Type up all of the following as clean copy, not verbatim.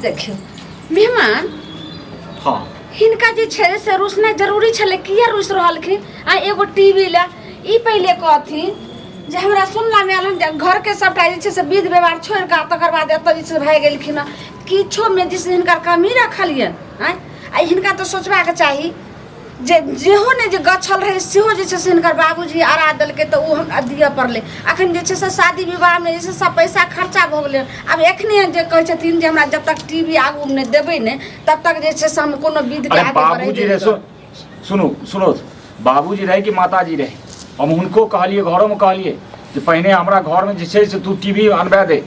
देखियो मेहमान हाँ हिनका जे छे से रुसना जरूरी छले किया रुस रहलखिन आ एगो टीवी ला ई पहले कहथिन जे हमरा सुनला में आलन घर के सबटा जे छे से विध व्यवहार छोड़ का तकर बाद एत जे छे भाई गेलखिन किछो में जे हिनकर कमी रखलियन आ हिनका तो सोचबा के चाही जे जेहो ने जे गछल रहे सेहो जे छे से हिनकर बाबूजी आरा देलके तो उ हम दिया पड़ले अखन जे छे से शादी विवाह में जे सब पैसा खर्चा भ गेले अब एखने जे कहै छथिन जे हमरा जब तक टीवी आगू ने देबै ने तब तक जे छे से हम कोनो विध के आगे बढ़ै बाबूजी रहे सुनो बाबूजी रहे कि माताजी रहे हम हुनको कहलिए घरों में कहलिए जे पहले हमरा घर में जे छे से तू टीवी अनबा दे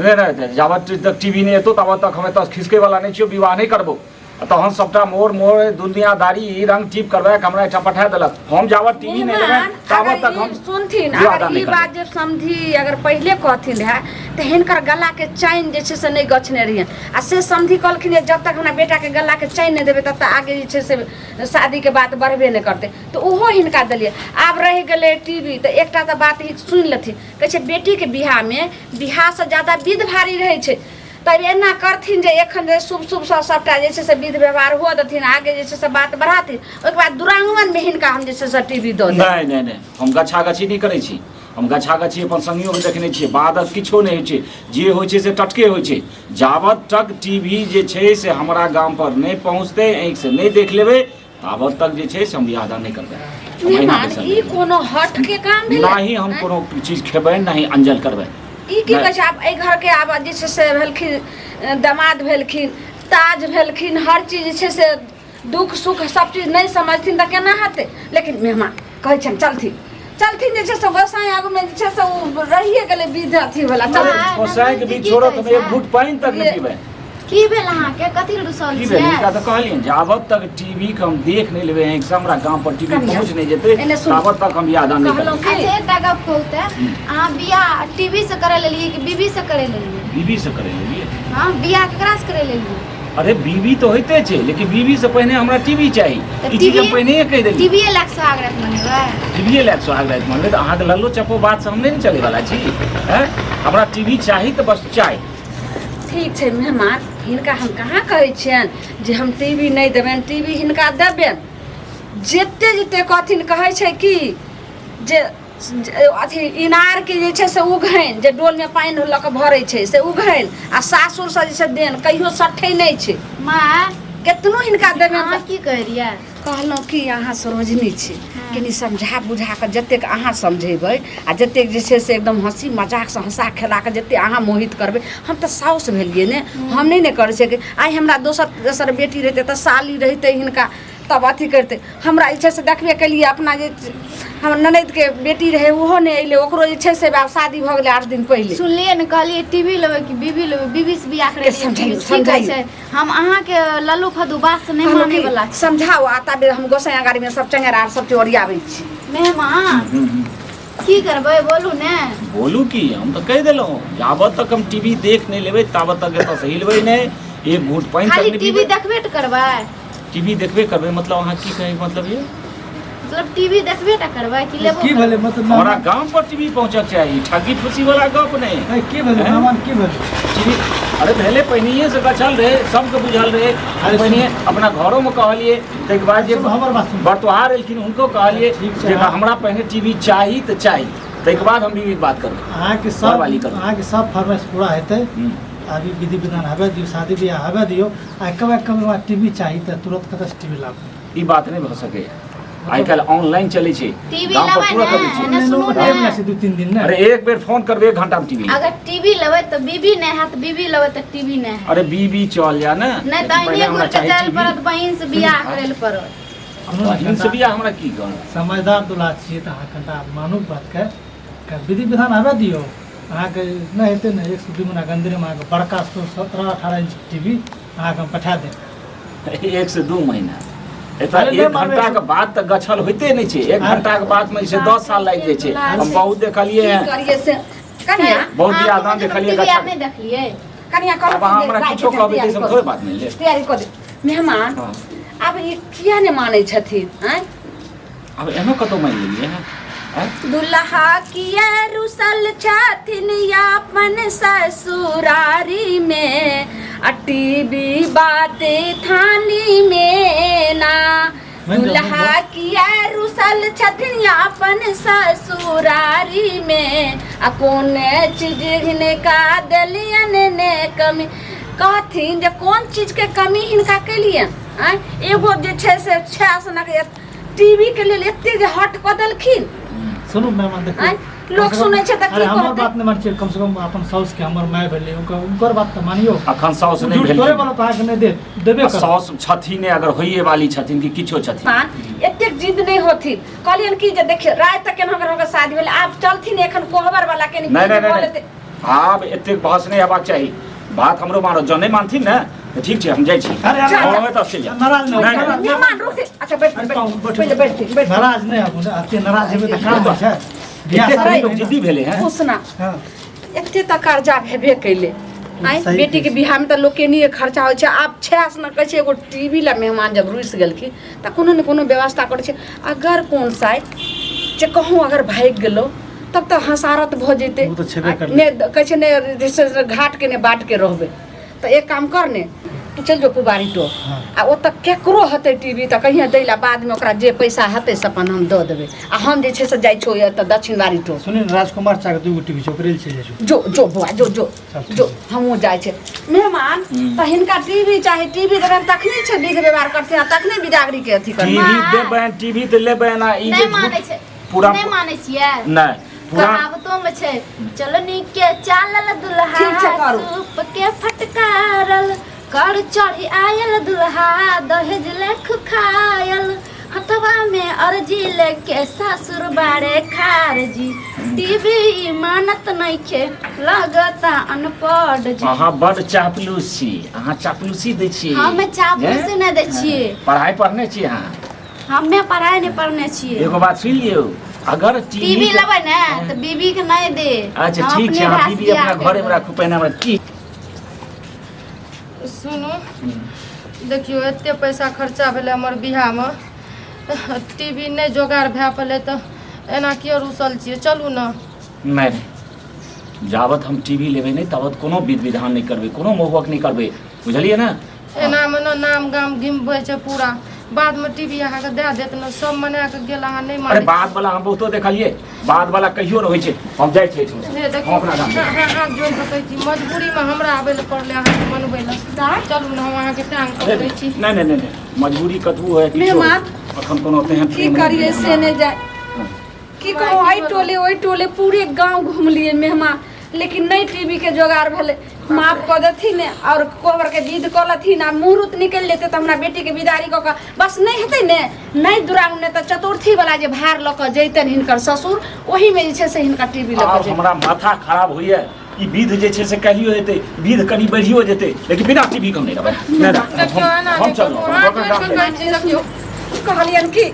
नहीं जावत तक टीवी नहीं एतो तब तक हमें तो खिसके वाला नहीं छियो विवाह नहीं करबो तहन सबटा मोर दुनियादारी रंग टिप करबा के हमरा एठा पठा देलक हम जावत टीवी नहीं लेबे तब तक हम सुनथिन अगर ई बात जे समझी अगर पहले कहथिन है त हिनकर गला के चैन जे छे से नहीं गछने रहिए आ से समझी कहलखिन जब तक हमरा बेटा के गला के चैन नहीं देबे तब तक आगे जे छे से शादी के बात बढ़बे नहीं करते तो ओहो हिनका देलिए आब रह गेले टीवी तो एकटा त बात ही सुन लथिन कहै छे बेटी के बियाह से ज्यादा विध भारी रहे छे तब एना करथिन जे एखन जे शुभ सबटा जे छे से विध व्यवहार हो देथिन आगे जे छे से बात बढ़ाथिन ओके बाद दुरांगमन में हिनका हम जे छे से टीवी दो नहीं हम गछा गछी नहीं करै छी हम गछा गछी अपन संगियों के देखने छियै बादत किछो नहीं होइ छै जे होइ छै से टटके होइ छै जावत तक टीवी जे छै से हमरा गाम पर नहीं पहुँचते आँख से नहीं देख लेबै तावत तक जे छै से हम बियाह नहीं करबै ई कोनो हट के काम भेलै नहीं हम कोनो चीज खेबै नहीं अंजल करबै ई की कहै छै आब एहि घर के आब जे छै से भेलखिन दामाद भेलखिन ताज भेलखिन हर चीज जे छै से दुख सुख सब चीज नहीं समझथिन त केना हेतै लेकिन मेहमान कहै छन चलथिन जे छै से गोसाई आगू में जे छै से उ रहिए गेलै विध अथी वाला चल गोसाई के बीच छोड़ो त एक घूंट पानी तक नहीं पीबै की भेल अहाँ के कथि रुसल की भेल का त कहलियन जावत तक टीवी के हम देख नहीं लेबै एक हमरा गांव पर टीवी पहुंच नहीं जेतै तावत तक हम याद नहीं करबै अच्छा एकटा गप कहते अहाँ बियाह टीवी से करे लेलिए कि बीबी से करे लेलिए बीबी से करे लेलिए हां बियाह केकरा से करे लेलिए अरे बीबी तो होते छे लेकिन बीबी से पहले हमरा टीवी चाहिए ई चीज हम पहले ही कह देली टीवी लाख स्वागत मनबै टीवी लाख स्वागत मनबै त अहाँ के लल्लो चप्पो बात से हम नहीं चले वाला छी हैं हमरा टीवी चाहिए तो बस चाहिए ठीक छै मेहमान हिनका हम कहाँ कहै छियन जे हम टीवी नहीं देबेन टीवी हिनका देबेन जते कहथिन कहै छै कि जे अथी इनार के जे छै से उघैन जे डोल में पानी ल के भरै छै से उघैन आ सासुर से जे छै देन कहियो सठै नहीं छै मां केतनो हिनका देबेन अहाँ की कहरिया कहलौं कि अहाँ सरोजनी छी कनी समझा बुझा के जतेक अहाँ समझेबै आ जतेक जे छै से एकदम हंसी मजाक से हंसा खेला के जते अहाँ मोहित करबै हम त साउस भेलिए ने हम नहीं करे छै आइ हमरा दोसर बेटी रहते त साली रहते हिनका तब अथी करते हमरा जे छै से देखबे केलिए अपना जे हमर ननद के बेटी रहे ओहो नहीं अइले ओकरो जे छै से शादी भ गेलै 8 दिन पहले सुनलिए न कहलिए टीवी लेबै कि बीबी लेबै बीबी से बियाह करे समझाई हम अहाँ के लल्लू फदू बात से नहीं माने वाला समझाओ आता बेर हम गोसाई गाड़ी में सब चंगेरा सब चोरियाबै छी मेहमान की करबै बोलू ने बोलू की हम तो कह देलौ जावत तक हम टीवी देख नहीं लेबै तावत तक एत से हिलबै नहीं एक घूंट पानी तक खाली नहीं टीवी देखबे त करबै टीवी देखबे करबै मतलब अहाँ की कहे मतलब ये मतलब टीवी देखबे त करबै कि लेबो की भेलै मतलब हमरा गांव पर टीवी पहुंचक चाहिए ठगी फुसी वाला गप नहीं की भेलै मेहमान की भेलै टीवी अरे पहले पहिनिए से गछल रहे सबके बुझल रहे अरे पहिनिए अपना घरों में कहलिए तक बाद जे हमर बात सुन बर्तवार एलखिन उनको कहलिए जे हमरा पहले टीवी चाहिए तो चाहिए तक बाद हम भी बात करब अहाँ के सब फरमाइश पूरा हेतै अभी विधि विधान हवे दियो शादी ब्याह हवे दियो आ कभी टीवी चाहिए त तुरंत कतऽ से टीवी लाबू ई बात नहीं भ सके आई कल ऑनलाइन चले छे टीवी गांव पर पूरा लेबै करै ने छे सुनू टाइम ने ना से 2-3 दिन ना अरे एक बेर फोन करबे 1 घंटा में टीवी अगर टीवी लेबै त बीबी नहीं है त बीबी लेबै त टीवी नहीं है अरे बीबी चल जा ना नहीं त इने गुर के चल परत बहिन से बियाह करे ल परत बहिन से बियाह हमरा की कहन समझदार दुल्हा छियै त अहाँ कनिटा मानू बात के विधि विधान हवे दियो अहाँ के नहीं हेतै ने 102 महीना गंदरे में अहाँ बड़का 17-18 इंच टीवी अहाँ के पठा दे 1 से 2 महीना एता 1 घंटा के बाद तक गछल होते नहीं छे 1 घंटा के बाद में से 10 साल लग जाय छे हम बहुत देखलिए हैं करिए से कन्या बहुत ज्यादा देखलिए टीवी गछल आप नहीं देखलिए कन्या कर अब हमरा किछो कहबे त हम थोड़े बात नहीं ले तैयारी कर दे मेहमान अब ये किया ने माने छथिन हैं अब एनो कतो मान लेलिए हैं दुल्हा किया रुसल छथिन अपन ससुरारी में टीवी बाते थानी में ना दुल्हा किया रुसल छथिन अपन ससुरारी में कौन चीज हिनका दलियन ने कमी कहथिन जे कौन चीज के कमी हिनका के लिए एगो जे छै से टीवी के लिए एते जे हट कऽ देलखिन। सुनू मेहमान देखो लोग सुनै छै त की हमर करतै बात नहीं मानछिए कम से कम अपन साउस के हमर माय भेलै उनकर बात तो मानियो। अखन साउस नहीं झूठ भेल तोरे वाला तो आके नहीं देबे कर साउस छथिन अगर होइए वाली छथिन कि किछो छथिन एते जिद नहीं होथिन कहलियन कि जे देखिए रात तक केना होकर शादी भेल आब चलथिन एखन कोहबर वाला के नहीं आब एते बहस नहीं हेबाक चाही बात हमरो मानो जो नहीं मानथिन ना तो ठीक छै हम जाइ छी। अरे हम त चल जा नाराज नहीं मेहमान रुक से अच्छा बैठ पहले बैठ नाराज नहीं अब आते नाराज हेबे त काम छै बियाह एते शादी लोग जिद्दी भेले हैं पूछना हां एते त कर्जा भेबे कैले बेटी के बियाह में त लोग के नहीं खर्चा होय छै आब 6 न कहै छै एगो टीवी ला मेहमान जब रुस गेलखिन त कोनो न कोनो व्यवस्था करै छै अगर कोन साइड जे कहूं अगर भाग गेलो तब तो हसारत भ जेते ने कहै छै ने घाट के ने बाट के रहबे तो एक काम कर ने तू चल जो कुबारी टो आ ओत केकरो हते टीवी त कहिया दैला बाद में ओकरा जे पैसा हते से अपन हम द देबे आ हम जे छै से जाय छो त दक्षिण बारी टो सुनि राजकुमार चा के दूगो टीवी चोकरेल छै जो बुआ जो हमहू जाय छै मेहमान त हिनका टीवी चाहे टीवी देबन तखनी छै बिग व्यवहार करथिन आ तखनी बिदागरी के अथी करथिन टीवी देबे टीवी त लेबे ना ई नहीं माने छै पूरा नहीं माने छियै नहीं पूरा कहावतों में छै चलनी के चालल दुल्हा ठीक छै, करू। सूप के फटकारल कर चढ़ी आयल दुल्हा दहेज लेख खायल हथवा में अर्जी लेके ससुर बाड़े खारजी टीवी मानत नहीं के लगता अनपढ़ जी। अहाँ बड़ चापलूसी अहाँ चापलूसी दै छी हमें चापलूसी नहीं दै छियै पढ़ाई पढ़ने छी अहाँ हमें पढ़ाई नहीं पढ़ने छियै एगो बात सुन लियो अगर टीवी लेबै ने तो बीबी के नहीं दे अच्छा ठीक छै अहाँ बीबी अपना घरे में राखू पहिने हमरा की सुनू देखियो एते पैसा खर्चा भेलै हमर बियाहमे टीवी नहीं जोगाड़ भए पेलै तऽ एना किया रुसल छियै चलू ने नहीं जावत हम टीवी लेबै नहीं तावत कोनो विध विधान नहीं करबै कोनो मोहक नहीं करबै बुझलिए ना एनामे ने नाम गाम गिमबै छै पूरा बाद में टीवी अहाँके दे देत ने सब मना के गेल अहाँ नहीं अरे माने बाद वाला हम बहुतो देखलिए बाद वाला कहियो रहै छै हम जाइ छी हे देखियो हाथ जोड़ के कहै छी मजबूरी में हमरा आबै लए पड़लै अहाँके मनबै लए चलू ने हम अहाँके टांग पकड़ै छी नहीं मजबूरी कतबो है मेहमान अखन कोनो तेहन की करिए से ने जाए की कहो आई टोले ओई टोले पूरे गांव घूमलिए मेहमान लेकिन नहीं टीवी के जोगाड़ भेले माफ कर देथिन और कोबर के विध कर लथिन आ मुहूर्त निकल लेते तो हमरा बेटी के विदारी क के बस नहीं हेतै ने नहीं दुरांग ने तो चतुर्थी वाला जे भार ल के जैतन हिनकर ससुर ओही में जे छै से हिनका टीवी ल के हमरा माथा खराब होइए ई विध जे छै से कहियो हेतै विध कनी बढ़ियो जेतै लेकिन बिना टीवी के हम नहीं रहबै देखियो एना हम चलू कहै छी देखियो कहलियन कि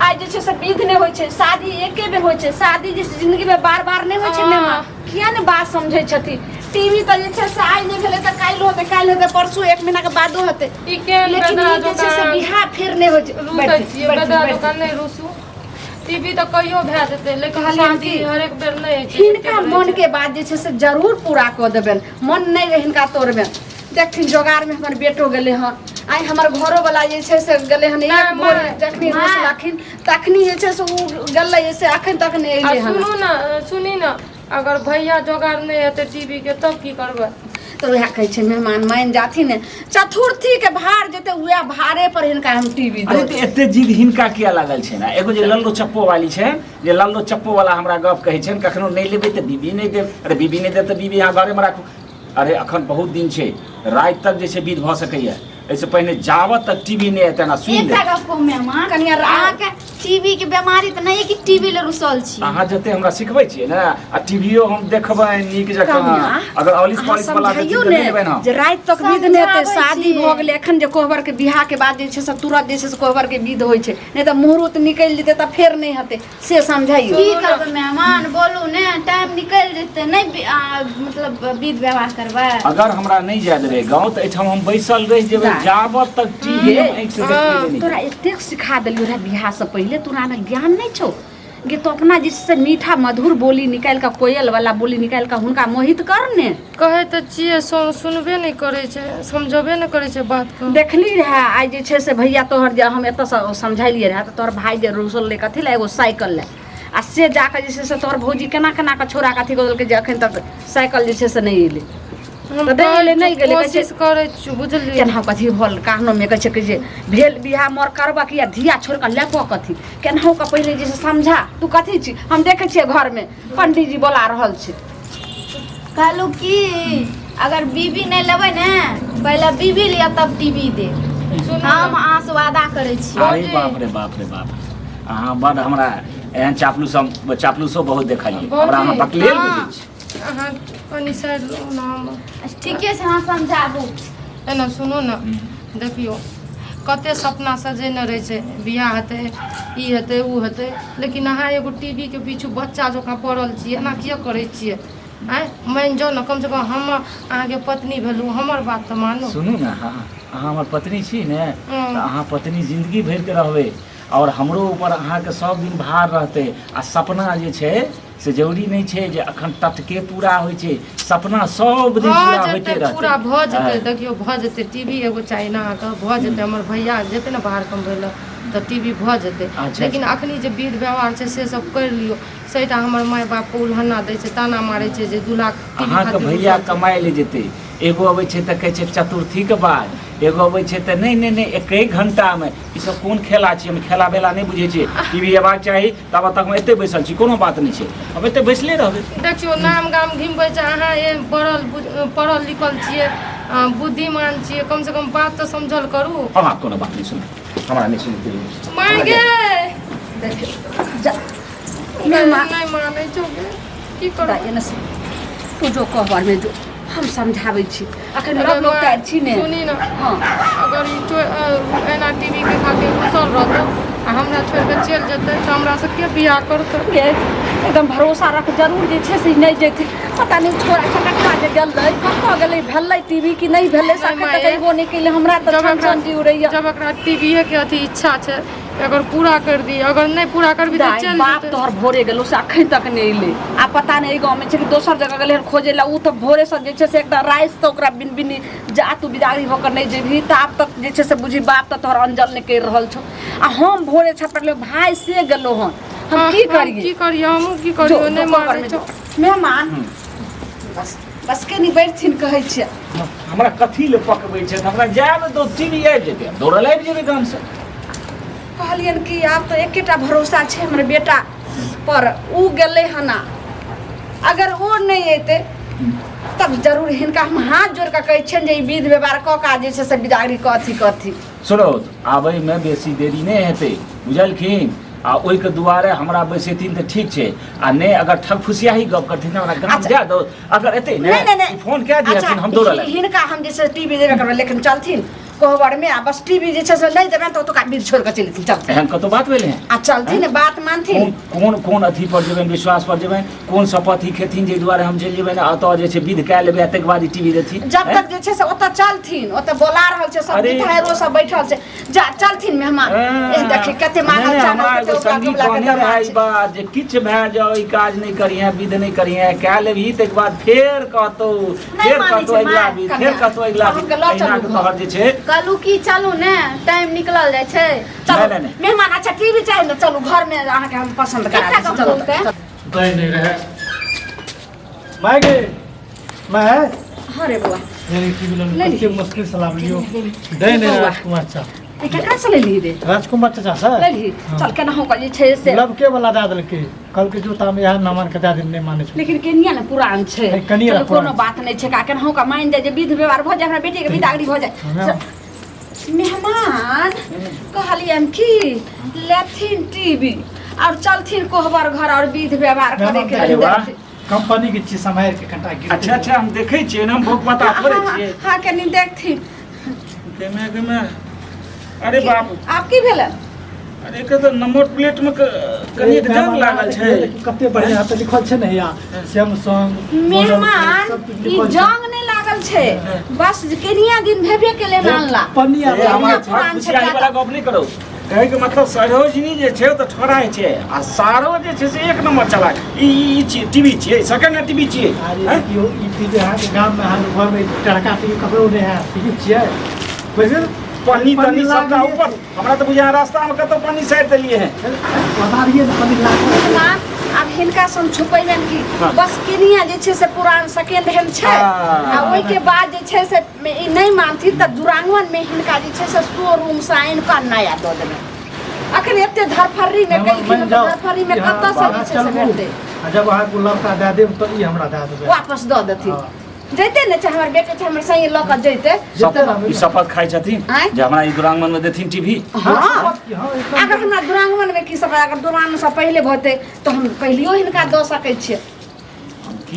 आज जे छै से विध नहीं होय छै शादी एके बेर होय छै शादी जे जिंदगी में बार नहीं होय छै मेहमान किया ने बात समझै छथि टीवी त जे छै से आइ नहीं भेलै त काल्हि होतै परसू एक महीना के बादो होतै ई के लेकिन ई जे छै से बिहार फेर नहीं होय छै रुसै छियै बदा दोकान नहीं रुसू टीवी तो कहियो भए जेतै लेकिन शादी हर एक बेर नहीं होइ छै हिनका मन के बात जे छै से जरूर पूरा कऽ देबन मन नहीं रहे हिनका तोड़बे देखथिन जोगाड़ में हमर बेटो गेले हन आई हमर घरो वाला जे छै से गेले हन एक बोर जखनी रुसलाखिन तखनी जे छै से उ गेलै से अखन तक नहीं एले हन सुनू ना सुनी ना अगर भैया जोगाड़ नहीं हेतै टीवी के तब की करबै तो वह कहे छै मेहमान मान जाथिन चतुर्थी के भार जेते उहे भारे पर हिनका हम टीवी अरे दे तो एते जिद हिनका किया लागल छै ना एगो जे लल्लो चप्पो वाली छै जे लल्लो चप्पो वाला हमरा गप कहै छै कखनो नहीं लेबै त बीबी नहीं देब अरे बीबी नहीं देब त बीबी यहाँ घरे में राखू अरे अखन बहुत दिन छै रात तक जे छै विध भ सकैया ऐसे पहले जावत तक टीवी नहीं हेतै ना सुन एक ले जगह को मेहमान कनिया अहाँ के टीवी के बीमारी त नहीं कि टीवी ले रुसल छी अहाँ जते हमरा सिखबै छियै ना आ टीवीओ हम देखबै नीक जकाँ अगर ऑलिस पॉलिस वाला के चीज नहीं लेबै ना जे रात तक विध नहीं हेतै शादी भ गेलै एखन जे कोहबर के बियाह के बाद जे छै से तुरंत जे छै से कोहबर के विध होय छै नहीं त मुहूर्त निकल जेतै त फेर नहीं हेतै से समझाइयो की करबै मेहमान बोलू ने टाइम निकल जेतै नहीं मतलब विध व्यवहार करबै अगर हमरा नहीं जाय देबै गांव त एठाम हम बैसल रह जेबै जावत तक टीवी हम आँख से देखबै नहीं तोरा एतेक सिखा देलियो रे बियाह से पहले तोरा में ज्ञान नहीं छौ गे तो अपना जिससे मीठा मधुर बोली निकाल का कोयल वाला बोली निकाल का हुनका मोहित करने कहे तो छियै सुनबे नहीं करे छे समझबे नहीं करे छे बात को देखली रहे आज जे छे से भैया तोहर जे हम एत समझाइलिए रहे तो तोहर भाई जे रुसल ले कथी ला एगो साइकिल ले आ से जाकर जे छे से तोहर भौजी केना केना के छोरा कथी को के जे अखन तक साइकिल जे छे से नहीं एले हम तो देले नहीं गेले कोशिश करे छु बुझलिए केना कथी भल कहनो में कहे छै कि जे भेल बियाह मोर करबा कि या धिया छोड़ के लेको कथी केनाहु का पहले जे समझा तू कथी छी हम देखे छिए घर में पंडित जी बोला रहल छै कहलू कि अगर बीबी नहीं लेबै ने पहले बीबी लिया तब टीवी दे हम अहाँ से वादा करे छी अरे बाप रे बाप रे बाप अहाँ बड़ हमरा एहन चापलूसो बहुत देखलिए हमरा अहाँ बकलेल बुझै छी अहाँ कनी साइड लो ना हम ठीके से हाँ समझाबू एना सुनो ना देखियो कते सपना सजेने रहे छै बियाह हेतै ई हेतै ऊ हेतै लेकिन अहाँ एगो टीवी के पीछू बच्चा जकाँ पड़ल छियै एना किया करै छियै आँय मानि जाउ ने कम से कम हम अहाँके पत्नी भेलहुँ हमर बात तऽ मानू सुनू ने अहाँ हमर पत्नी छी ने तऽ अहाँ पत्नी जिंदगी भरि के रहबै और हमरो ऊपर अहाँके सब दिन भार रहतै आ सपना जे छै से जरूरी नहीं छै जे अखन टटके पूरा होइ छै सपना सब दिन पूरा होइते रहतै पूरा भऽ जेतै देखियो भऽ जेतै टीवी एगो चाही ना अहाँके भऽ जेतै हमर भैया जेतै ने बाहर कमबै लए तऽ टीवी भऽ जेतै लेकिन अखनी जे विध व्यवहार छै से सब करि लियौ सेटा हमर माय बाप को उल्हना दै छै ताना मारै छै जे 2 लाख अहाँके भैया कमाइ ले जेतै एगो अबै छै तऽ कहै छै चतुर्थीके बाद एगो अबै छै तऽ नहीं एक घंटामे ई सब कोन खेला छै हम खेला बेला नहीं बुझै छियै टीवी हेबाक चाही तब तक हम एते बैसल छी कोनो बात नहीं छै हम एते बैसले रहबै देखियो नाम गाम घिमबै छै अहाँ पढ़ल लिखल छियै बुद्धिमान छियै कम से कम बात तऽ समझल करू हमरा कोनो बात नहीं सुन हमरा नहीं सुन मांगे नहीं नहीं मानै छौ की करू तू जो कहबार में जो हम समझाबै छी अखन लोग लोग काज छी ने सुनी ना हाँ अगर ई एना टीवी के खातिर घुसल रहतौ आ हमरा छोड़ के चल जेतै तऽ हमरा से के बियाह करतै एकदम भरोसा रख जरूर जे छै से नहीं जेतै पता नहीं छोरा छकटवा जे गेलै कतऽ गेलै भेलै टीवी कि नहीं भेलै साथे तऽ कहिबो नहीं केले हमरा तऽ टेंशन जी उड़ैया जब एकरा टीवीए के अथी इच्छा छै अगर पूरा कर दी अगर नहीं पूरा करबी तऽ चल बाप जेतै तोहर भोरे गेलो से अखन तक नहीं एले आ पता नहीं गाँव में छै कि दोसर जगह गेलै खोजे ला उ तऽ भोरे से जे छै से एकदम राइस तऽ ओकरा बिन बिन जा तू बिदागरी होकर नहीं जेबही तऽ आब तक जे छै से बुझी बाप तऽ तोहर अंजल नहीं कर रहल छौ आ हम भोरे छत पर भाई से गेलो हन हम की करिए हमहूँ की करियो नहीं मारै छौ मेहमान बस के नहीं बैठथिन कहै छियै हमरा कथी ले पकबै छै हमरा जाय में तो टीवी आबि जेतै दौड़ल आबि जेबै गाम से कहलियन कि आब तो एकेटा भरोसा छै हमर बेटा पर उ गेलै हना अगर ओ नहीं एते तब जरूर हिनका हम हाथ जोड़ के कहै छियनि जे ई विध व्यवहार कऽ का जे छै से बिदागरी कथी सुनो आबैमे बेसी देरी नहीं हेतै बुझलखिन आ ओहि के दुआरे हमरा बैसेथिन तऽ ठीक छै आ नहीं अगर ठगफुसियाही गप करथिन तऽ हमरा गाम जा दो अगर एतै ने फोन कए दियथिन हम दौड़ल हिनका हम जे छै टीवी देबे करबै लेकिन चलथिन कोहबर में आ बस टीवी जे छै से नहीं देबे तो ओतुका विध छोड़ के चलथिन चलथिन एहन कतो बात भेलै हैं आ चलथिन बात मानथिन कोन अथी पर जेबनि विश्वास पर जेबनि कोन शपथ ही खेथिन जे दुआरे हम चलि जेबनि अतऽ जे छै विध कए लेबै तकर बाद टीवी देथिन जब तक जे छै से ओतऽ चलथिन ओतऽ बोला रहल छै सब मिठाइरो सब बैठल छै जा चलथिन मेहमान ए देखि कते मांगल चावल संगीत कहने रहे ई बात जे किछ भए जाओ ई काज नहीं करिहे विध नहीं करिहे कए लेबही तकर बाद फेर कहतौ अगिला विध फेर कहतौ अगिला विध अहिना के तोहर जे छै कहलू कि चलू ने टाइम निकलल जाइ छै चलू मेहमान अच्छा टीवी चाही ने चलू घर में अहाँ के हम पसंद करा दै चलू दही नहीं रहे माय गे मैं अरे बुआ यानी टीवी ले कितनी मुश्किल सलाम लियो दही नहीं राजकुमार चा ई केकरा से ले ली रे राजकुमार चाचा सर ले ली चल केना हो कहि छै से लब के वाला दे देलकै कल के जूता में यह नामन के दे दिन नहीं माने छै लेकिन केनिया ने पुरान छै कनिया कोनो बात नहीं छै का केना हो का मान जाय जे विध व्यवहार भ जाय हमरा बेटी के बिदागरी भ जाय मेहमान कहलियन कि लेथिन टीवी और चलथिन कोहबर घर और विध व्यवहार करे के लिए कंपनी के चीज समायर के कटा गिर अच्छा हम देखै छियै ना भोग पता थोड़े छियै हां कनी देखथिन केमे अरे बाप आप की भेल अरे के तो नंबर प्लेट में कनी जंग लागल छै कते बढ़िया त लिखल छै ने या सैमसंग मेहमान ई जंग नहीं लागल छै बस केनिया दिन भेबे के ले मानला पनिया हमरा पुछाई वाला गप नहीं करो कहे के मतलब सरोजनी जे छै तऽ ठहराय छै आ सारो जे छै से एक नंबर चला ई टीवी छियै सेकंड हैंड टीवी छियै अरे यो ई टीवी अहाँके गाममे अहाँके घरमे टड़का टीवी ककरो नहि है टीवी छियै वैसे पानी तनी सबटा ऊपर हमरा तऽ बुझा रास्तामे कतौ पानी साइड देलिए हैं बता रहिए ने पानी लागल ना अब हिनका सन छुपैबे की हाँ। बस किनिया जे छै से पुरान सेकेंड हैंड छै हाँ। आ ओइ के बाद जे छै से ई नहीं मानथि त दुरांगवन में हिनका जे छै से शोरूम साइन का नया दऽ देबै अखन एते धरफर्री में कलखिन धरफर्री में कतऽ से जे छै से भेटतै आ जब अहाँके लड़का दए देब तऽ ई हमरा दए देबै वापस दऽ देथिन जैते ने छै हमर बेटे छै हमर संगे लऽ कऽ जैते ई शपथ खाइ छथिन आँय? जे हमरा ई दुरांगमन में देथिन टीवी हाँ हाँ एकदम अगर हमरा दुरांगवन में की सब अगर दुरांगवन से पहले भते तो हम पहिलियो हिनका दऽ सकै छियै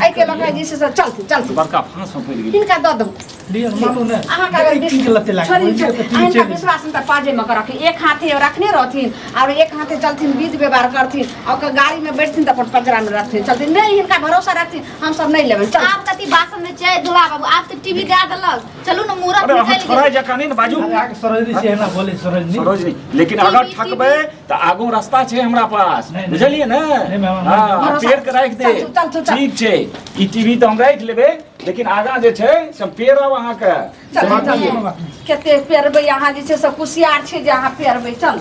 आई के लगा जे छै से चलती बड़का फांस में पड़ि गेल हिनका दऽ देबो लिए मालूम नहीं अहाँके अगर की लते लागे छोड़ी ओहिमे तऽ टीवी अहाँका चलि विश्वास न त पाजे में रखी एक हाथे रखने रहथिन और एक हाथे चलथिन विध व्यवहार करथिन और के गाड़ी में बैठथिन त अपन पजरा में रखथिन चलथिन नहीं हिनका भरोसा रखथिन हम सब नहीं लेबै चल आप कति बासन में चाहे दुला बाबू आप तो टीवी दे देलक चलू ना मुहूर्त अरे हम निकाल छोड़ा जका नहीं न बाजू अहाँके सरोजनी से ना बोले सरोजनी सरोजनी लेकिन अगर ठकबै त आगू रास्ता छै हमरा पास नहीं, बुझलिए न नहीं, मैं- हां भरोसा- पेड़ के राख दे चल। ठीक छै ई टीवी त हम राख लेबै लेकिन आगा जे छै से पेड़ब अहाँ के चल चल, चल, चल। कते पेरबै अहाँ जे छै से कुशियार छै जे अहाँ पेरबै चल